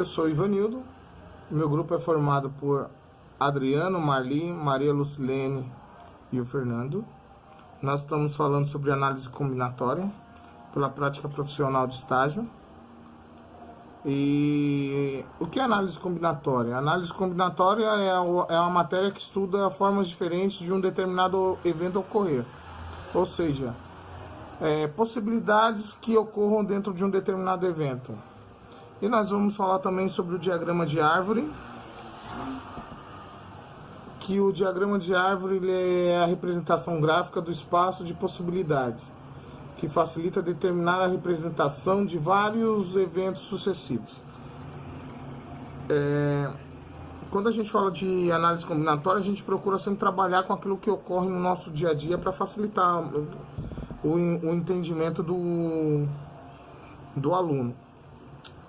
Eu sou Ivanildo, meu grupo é formado por Adriano, Marli, Maria Lucilene e o Fernando. Nós estamos falando sobre análise combinatória pela prática profissional de estágio. E o que é análise combinatória? A análise combinatória é uma matéria que estuda formas diferentes de um determinado evento ocorrer. Ou seja, possibilidades que ocorram dentro de um determinado evento. E nós vamos falar também sobre o diagrama de árvore, que o diagrama de árvore ele é a representação gráfica do espaço de possibilidades, que facilita determinar a representação de vários eventos sucessivos. Quando a gente fala de análise combinatória, a gente procura sempre trabalhar com aquilo que ocorre no nosso dia a dia para facilitar o entendimento do aluno.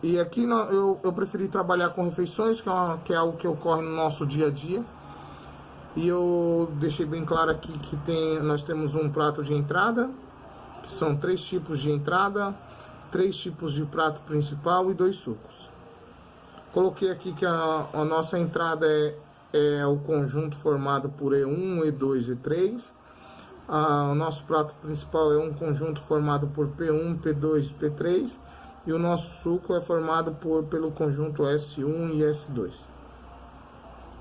E aqui eu preferi trabalhar com refeições, que é algo que ocorre no nosso dia a dia. E eu deixei bem claro aqui que nós temos um prato de entrada, que são 3 tipos de entrada, 3 tipos de prato principal e 2 sucos. Coloquei aqui que a nossa entrada é o conjunto formado por E1, E2 e E3. O nosso prato principal é um conjunto formado por P1, P2 e P3. E o nosso suco é formado pelo conjunto S1 e S2.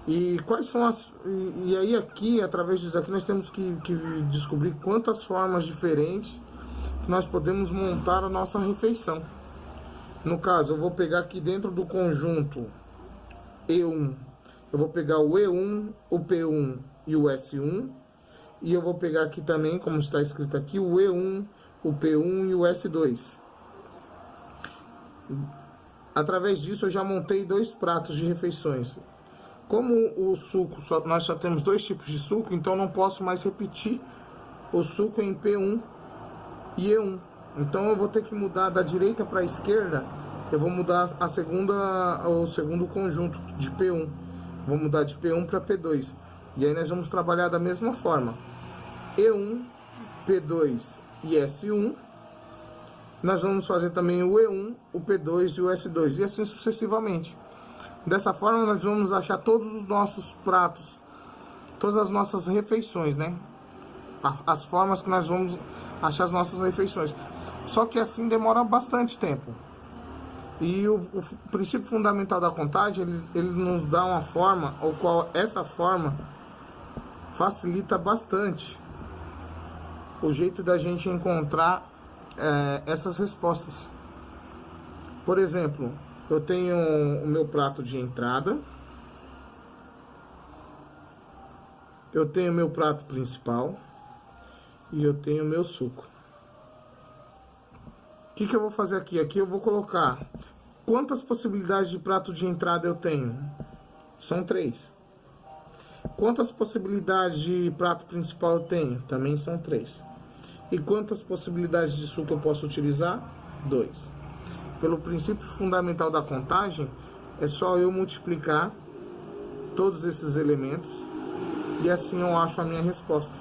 E quais são e aí aqui, através disso aqui, nós temos que descobrir quantas formas diferentes que nós podemos montar a nossa refeição. No caso, eu vou pegar aqui dentro do conjunto E1, eu vou pegar o E1, o P1 e o S1. E eu vou pegar aqui também, como está escrito aqui, o E1, o P1 e o S2. Através disso eu já montei 2 pratos de refeições. Como o suco, nós só temos 2 tipos de suco, então não posso mais repetir o suco em P1 e E1. Então eu vou ter que mudar da direita para a esquerda, eu vou mudar o segundo conjunto de P1. Vou mudar de P1 para P2. E aí nós vamos trabalhar da mesma forma. E1, P2 e S1. Nós vamos fazer também o E1, o P2 e o S2, e assim sucessivamente. Dessa forma, nós vamos achar todos os nossos pratos, todas as nossas refeições, né? As formas que nós vamos achar as nossas refeições. Só que assim demora bastante tempo. E o princípio fundamental da contagem, ele nos dá uma forma, o qual essa forma facilita bastante o jeito da gente encontrar essas respostas. Por exemplo, eu tenho o meu prato de entrada, eu tenho o meu prato principal e eu tenho o meu suco. O que eu vou fazer aqui? Aqui eu vou colocar quantas possibilidades de prato de entrada eu tenho. São 3. Quantas possibilidades de prato principal eu tenho? Também são 3. E quantas possibilidades de suco eu posso utilizar? 2. Pelo princípio fundamental da contagem, é só eu multiplicar todos esses elementos e assim eu acho a minha resposta.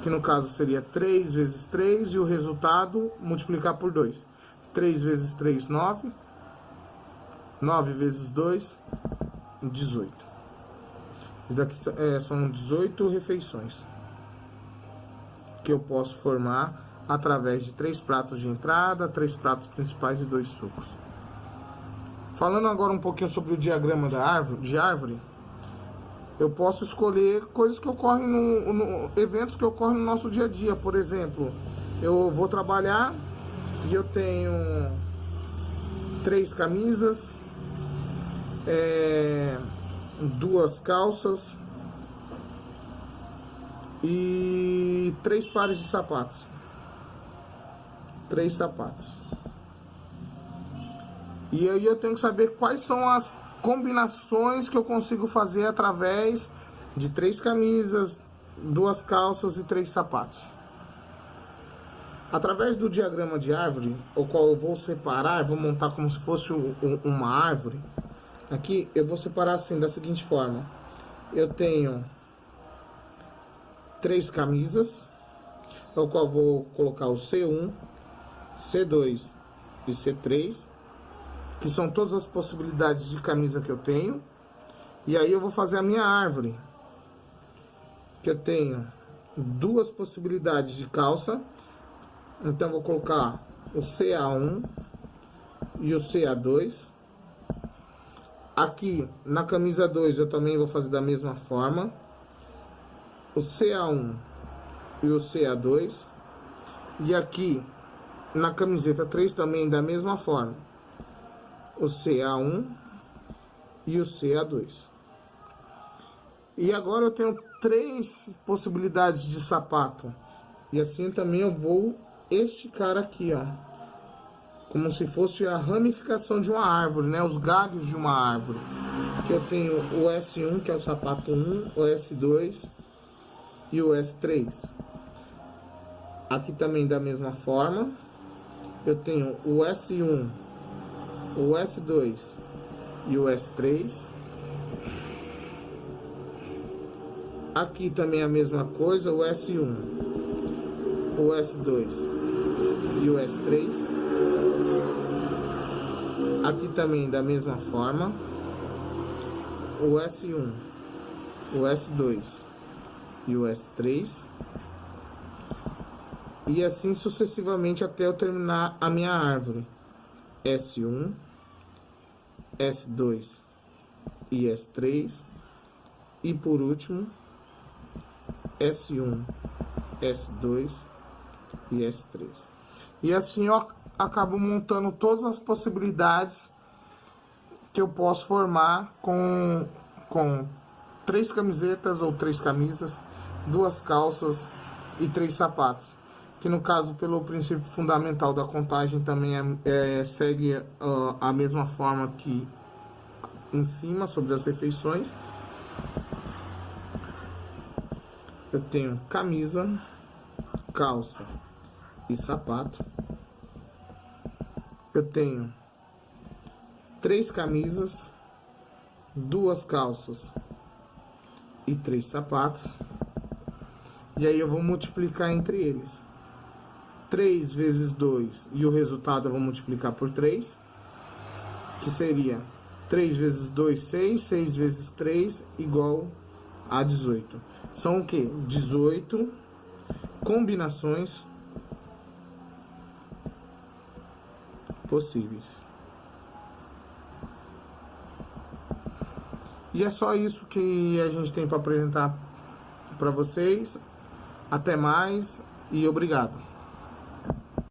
Que no caso seria 3 vezes 3 e o resultado multiplicar por 2. 3 vezes 3, 9. 9 vezes 2, 18. Isso daqui são 18 refeições que eu posso formar através de 3 pratos de entrada, 3 pratos principais e 2 sucos. Falando agora um pouquinho sobre o diagrama de árvore, eu posso escolher coisas que ocorrem eventos que ocorrem no nosso dia a dia. Por exemplo, eu vou trabalhar e eu tenho 3 camisas, 2 calças e 3 pares de sapatos. 3 sapatos. E aí eu tenho que saber quais são as combinações que eu consigo fazer através de 3 camisas, 2 calças e 3 sapatos. Através do diagrama de árvore, o qual eu vou separar, vou montar como se fosse uma árvore. Aqui eu vou separar assim, da seguinte forma. Eu tenho 3 camisas, o qual vou colocar o C1, C2 e C3. que são todas as possibilidades de camisa que eu tenho. E aí eu vou fazer a minha árvore, que eu tenho duas possibilidades de calça. Então eu vou colocar o CA1 e o CA2. Aqui na camisa 2 eu também vou fazer da mesma forma, o CA1 e o CA2. E aqui na camiseta 3 também da mesma forma, o CA1 e o CA2. E agora eu tenho 3 possibilidades de sapato. E assim também eu vou esticar aqui, ó, como se fosse a ramificação de uma árvore, né? Os galhos de uma árvore. Aqui eu tenho o S1, que é o sapato 1, o S2 e o S3. Aqui também da mesma forma, eu tenho o S1, o S2 e o S3. Aqui também a mesma coisa, o S1, o S2 e o S3. Aqui também da mesma forma, o S1, o S2 e o S3. E assim sucessivamente até eu terminar a minha árvore. S1, S2 e S3. E por último, S1, S2 e S3. E assim eu acabo montando todas as possibilidades que eu posso formar com 3 camisetas ou 3 camisas, 2 calças e 3 sapatos. Que no caso, pelo princípio fundamental da contagem, também segue a mesma forma que em cima, sobre as refeições. Eu tenho camisa, calça e sapato. Eu tenho 3 camisas, 2 calças e 3 sapatos. E aí eu vou multiplicar entre eles. 3 vezes 2 e o resultado eu vou multiplicar por 3. Que seria 3 vezes 2, 6. 6 vezes 3 igual a 18. São o que? 18 combinações possíveis. E é só isso que a gente tem para apresentar para vocês. Até mais e obrigado.